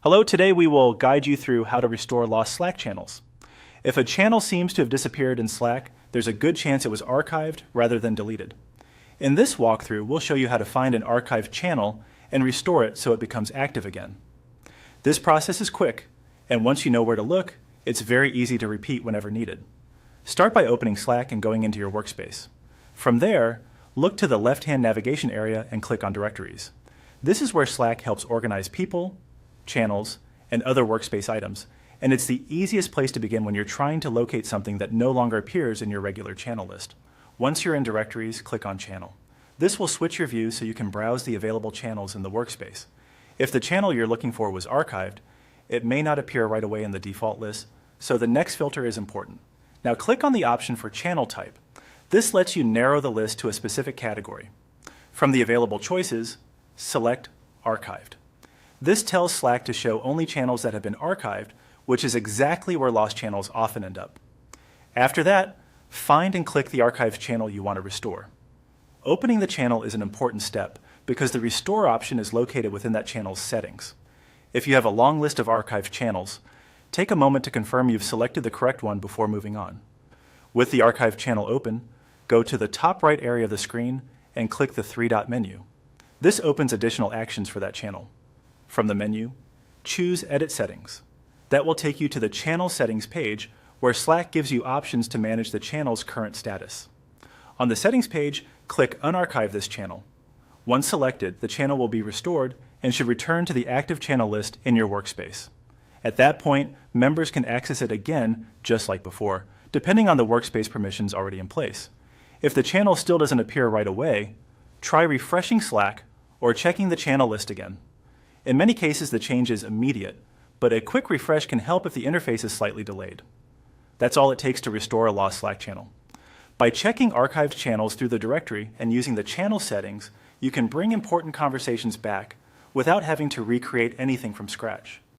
Hello, today we will guide you through how to restore lost Slack channels. If a channel seems to have disappeared in Slack, there's a good chance it was archived rather than deleted. In this walkthrough, we'll show you how to find an archived channel and restore it so it becomes active again. This process is quick, and once you know where to look, it's very easy to repeat whenever needed. Start by opening Slack and going into your workspace. From there, look to the left-hand navigation area and click on Directories. This is where Slack helps organize people, channels, and other workspace items, and it's the easiest place to begin when you're trying to locate something that no longer appears in your regular channel list. Once you're in Directories, click on Channel. This will switch your view so you can browse the available channels in the workspace. If the channel you're looking for was archived, it may not appear right away in the default list, so the next filter is important. Now click on the option for channel type. This lets you narrow the list to a specific category. From the available choices, select Archived. This tells Slack to show only channels that have been archived, which is exactly where lost channels often end up. After that, find and click the archived channel you want to restore. Opening the channel is an important step because the Restore option is located within that channel's settings. If you have a long list of archived channels, take a moment to confirm you've selected the correct one before moving on. With the archived channel open, go to the top right area of the screen and click the three-dot menu. This opens additional actions for that channel. From the menu, choose Edit Settings. That will take you to the Channel Settings page where Slack gives you options to manage the channel's current status. On the Settings page, click Unarchive this channel. Once selected, the channel will be restored and should return to the active channel list in your workspace. At that point, members can access it again, just like before, depending on the workspace permissions already in place. If the channel still doesn't appear right away, try refreshing Slack or checking the channel list again. In many cases, the change is immediate, but a quick refresh can help if the interface is slightly delayed. That's all it takes to restore a lost Slack channel. By checking archived channels through the directory and using the channel settings, you can bring important conversations back without having to recreate anything from scratch.